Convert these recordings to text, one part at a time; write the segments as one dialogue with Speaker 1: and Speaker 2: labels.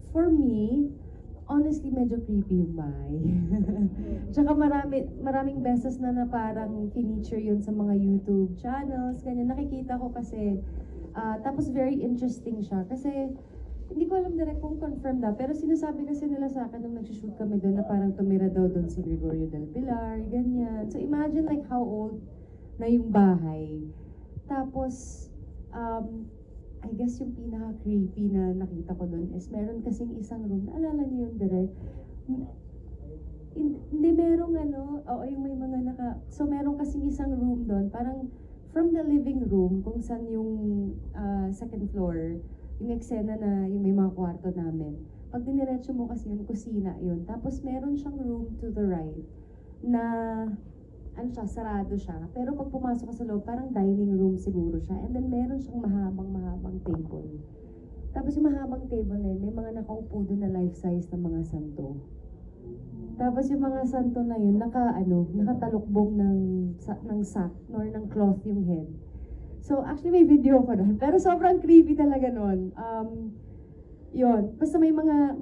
Speaker 1: For me, honestly, medyo creepy yung bahay. Tsaka maraming beses na parang feature yun sa mga YouTube channels, ganyan. Nakikita ko kasi, tapos very interesting siya. Kasi, hindi ko alam direct kung confirm na, pero sinasabi kasi nila sa akin nung nag-shoot kami doon na parang tumira daw doon si Gregorio del Pilar, ganyan. So imagine like how old na yung bahay. Tapos, I guess yung pinaka-creepy na nakita ko doon is meron kasing isang room, naalala niyo yung direct? Hindi, merong oo, yung may mga so meron kasing isang room doon, parang from the living room, kung saan yung second floor, yung eksena na yung may mga kwarto namin. Pag diniretso mo kasi yun, kusina yun. Tapos meron siyang room to the right na sarado siya. Pero pag pumasok ka sa loob, parang dining room siguro siya. And then meron siyang mahabang table. Tapos yung mahabang table na yun, may mga nakaupo doon na life size na mga santo. Tapos yung mga santo na yun, nakatalukbong ng sack or ng cloth yung head. So actually may video ko doon. Pero sobrang creepy talaga noon. Yun. Basta may mga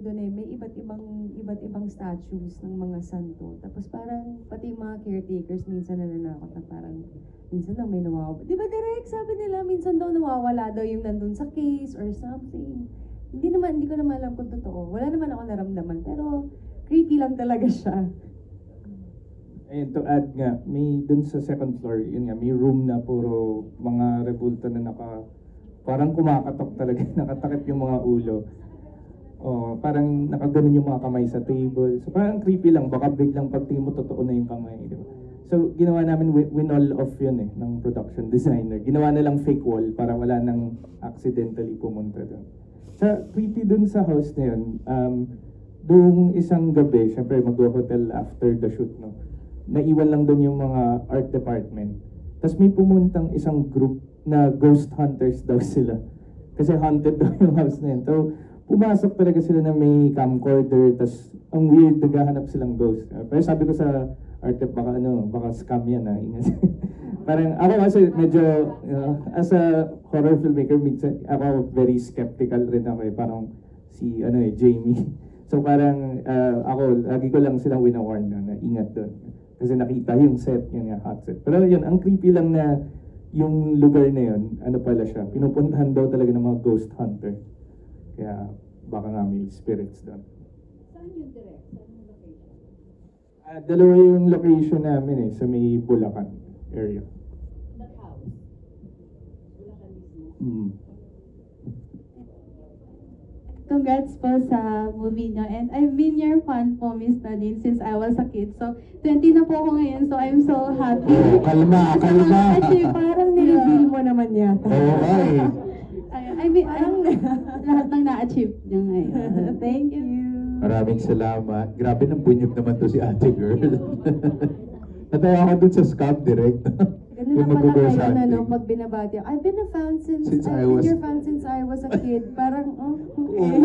Speaker 1: doon may iba't ibang statues ng mga santo. Tapos parang pati yung mga caretakers minsan nananakot na parang minsan daw may nawawala. Di ba direct sabi nila minsan daw nawawala daw yung nandun sa case or something. Hindi ko naman alam kung totoo. Wala naman ako naramdaman pero creepy lang talaga siya.
Speaker 2: And to add nga, may dun sa second floor, yun nga, may room na puro mga rebulto na parang kumakatok talaga, nakatakip yung mga ulo. O, parang nakaganon yung mga kamay sa table. So parang creepy lang, baka biglang pagtingin mo totoo na yung kamay. Diba? So ginawa namin, winol off yun ng production designer. Ginawa na lang fake wall para wala nang accidentally pumunta doon. Sa creepy dun sa house na yun, doong isang gabi, syempre mag-hotel after the shoot, no? Naiwan lang doon yung mga art department. Tapos may pumuntang isang group na ghost hunters daw sila. Kasi haunted daw yung house na yun. So, pumasok talaga sila na may camcorder, tapos ang weird, naghahanap silang ghost. Pero sabi ko sa art dep, baka scam yan ingat. Parang ako kasi medyo, as a horror filmmaker, minsan ako very skeptical rin ako parang si, Jamie. So parang ako, lagi ko lang silang wina-warn na ingat doon. Kasi nakita yung set, yun nga, hot set. Pero yun, ang creepy lang na yung lugar na yun, pala siya, pinupuntahan daw talaga ng mga ghost hunter. Kaya baka nga may spirits doon.
Speaker 1: Saan yung direct? Saan yung location?
Speaker 2: Dalawa yung location namin sa may Bulacan area.
Speaker 1: That house? Bulacan mismo?
Speaker 3: Congrats po sa movie nyo. And I've been your fan po, Miss Nadine, since I was a kid. So, 20 na po ako ngayon, so I'm so happy.
Speaker 4: Kalma.
Speaker 1: Actually, parang nireveal mo naman yata.
Speaker 3: Lahat ng na-achieve nyo ngayon.
Speaker 1: Thank you.
Speaker 4: Maraming salamat. Grabe ng bunyog naman to si ate girl. Natawa ako dun sa scam direct.
Speaker 1: Ganun na pala kayo pag binabati. I've been a fan since your fan since I was a kid. Parang, okay.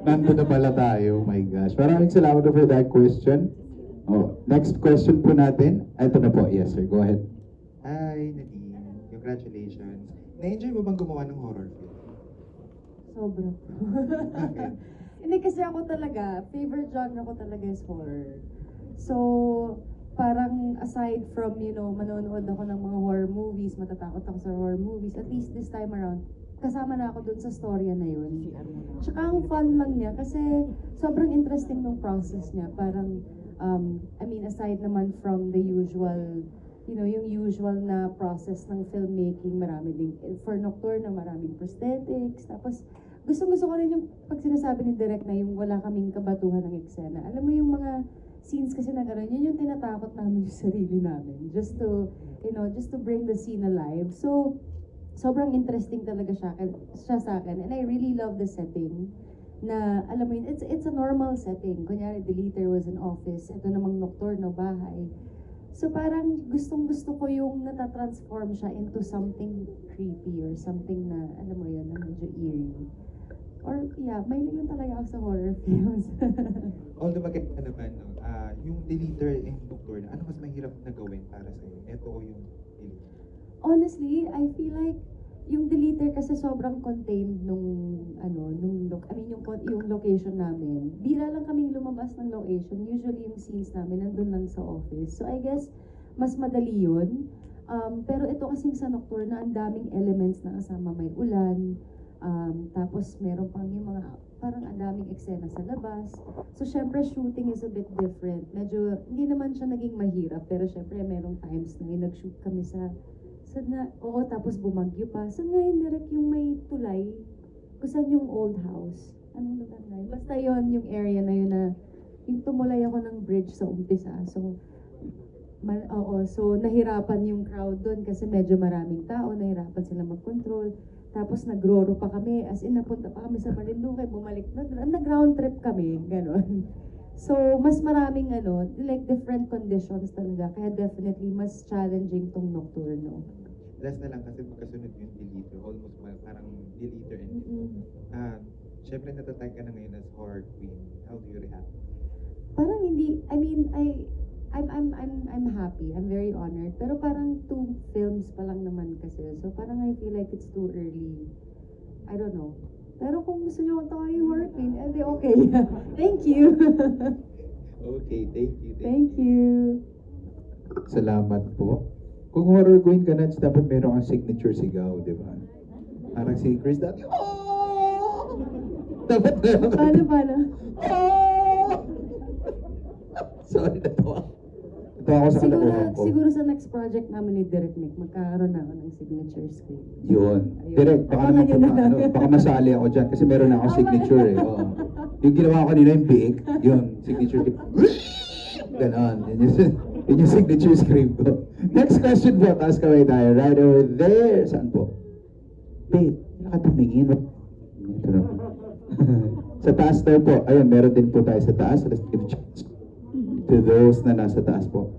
Speaker 4: Nandun na pala tayo, my gosh. Maraming salamat for that question. Next question po natin. Ito na po, yes sir, go ahead.
Speaker 5: Hi, Nadine. Congratulations. Na-enjoy mo bang gumawa ng horror film?
Speaker 1: Sobra.
Speaker 5: Bakit?
Speaker 1: Hindi kasi ako talaga, favorite genre ko talaga is horror. So, parang aside from, manonood ako ng mga horror movies, matatakot ako sa horror movies, at least this time around, kasama na ako dun sa storya na yun. Tsaka ang fun lang niya kasi sobrang interesting ng process niya. Parang, aside naman from the usual, yung usual na process ng filmmaking, marami din, for Nocturne, maraming prosthetics, tapos gusto ko rin yung pag sinasabi ni Direk na yung wala kaming kabatuhan ng eksena. Alam mo yung mga scenes kasi na gano'n, yun yung tinatakot namin yung sarili namin. Just to bring the scene alive. So, sobrang interesting talaga siya sa akin. And I really love the setting. Na, alam mo yun, it's a normal setting. Kunyari, Deleter was an office. Ito namang Nocturne, bahay. So, parang gustong-gusto ko yung natatransform siya into something creepy or something na, alam mo yun, na medyo eerie. Or, yeah, mahilig lang talaga ako sa horror films.
Speaker 5: Although maganda naman, yung Deleter and Nocturne, ano mas mahirap na gawin para sa'yo? Ito o yung Deleter?
Speaker 1: Honestly, I feel like yung Deleter kasi sobrang contained yung yung location namin, bira lang kaming lumabas ng location. Usually yung scenes namin nandun lang sa office. So I guess, mas madali yun. Pero ito kasing sa Nocturne, ang daming elements na kasama, may ulan, tapos meron pang yung mga, parang ang daming eksena sa labas. So syempre shooting is a bit different. Medyo, hindi naman siya naging mahirap, pero syempre merong times na yung nag-shoot kami oo, tapos bumagyo pa. Saan nga yun, direct yung may tulay? Kung saan yung old house? Anong lugar na yun? Basta yun, yung area na yun na, yung tumulay ako ng bridge sa umpisa. So, so nahirapan yung crowd doon kasi medyo maraming tao, nahirapan sila mag-control. Tapos nagroro pa kami, as in napunta pa kami sa Marinduque, bumalik, nag-ground trip kami, gano'n. So, mas maraming like different conditions talaga, kaya definitely mas challenging tong Nocturno.
Speaker 5: Last na lang kasi magkasunod yung deleter, almost parang deleter and syempre natatag ka na ngayon as horror queen. How do you react?
Speaker 1: Parang hindi, I mean, I'm happy, I'm very honored, pero parang 2 films pa lang naman kasi, so parang I feel like it's too early. I don't know. Pero kung gusto nyo tayo yung horror queen, edi okay. Thank you.
Speaker 5: Okay, thank you.
Speaker 1: Thank you.
Speaker 4: Salamat po. Kung horror queen ka na, dapat meron kang signature sigaw, di ba? Parang si Chris dati, oh! Dapat meron.
Speaker 1: Paano?
Speaker 4: Oh! Sorry, natawa. Natawa ako sa kalokohan ko.
Speaker 1: Siguro sa next project namin ni Direct Nick, magkakaroon na ako ng signature script.
Speaker 4: Yun.
Speaker 1: Ayun.
Speaker 4: Direct, baka
Speaker 1: Abangan
Speaker 4: naman
Speaker 1: nyo na.
Speaker 4: baka masali ako dyan kasi meron na akong signature eh. Oo. Yung ginawa ko kanina yung biik, yun, signature script. Ganon. Yun yung signature script ko. Next question po, taas kaway tayo. Right over there. Saan po? Babe, nakatumingin. Ito na po. Sa taas tayo po. Ayun, meron din po tayo sa taas. Let's give a chance to those na nasa taas po.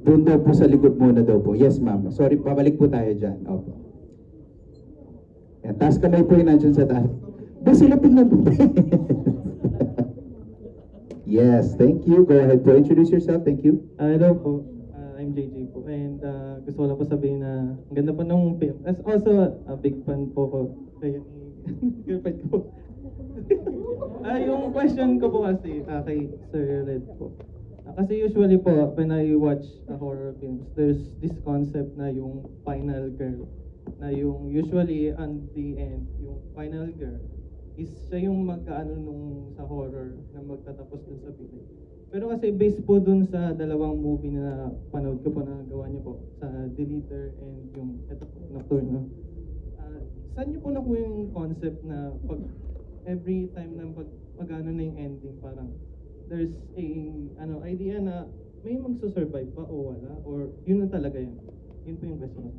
Speaker 4: Doon daw po sa likod muna daw po. Yes, ma'am. Sorry, pabalik po tayo dyan. Opo. Yan, taas kamay po yung nandyan sa taas. Ba, sila tingnan po. Yes, thank you. Go ahead po. Introduce yourself. Thank you.
Speaker 6: Hello po. I'm JJ po. And gusto ko lang po sabihin na ang ganda po nung film. As also, a big fan po ko kayo ni girlfriend ko. Yung question ko po kasi kay Sir Red po. Kasi usually po, when I watch horror films, there's this concept na yung final girl. Na yung usually on the end, yung final girl is siya yung mag-ano nung sa horror na magtatapos dun sa film. Pero kasi based po dun sa dalawang movie na panood ko po na gawa niyo po, sa Deleter and yung ito po, Nocturne. Saan niyo po nakuha yung concept na pag every time na mag-ano na yung ending, parang there's a idea na may magsusurvive pa o wala? Or yun na talaga yun? Yun po yung question.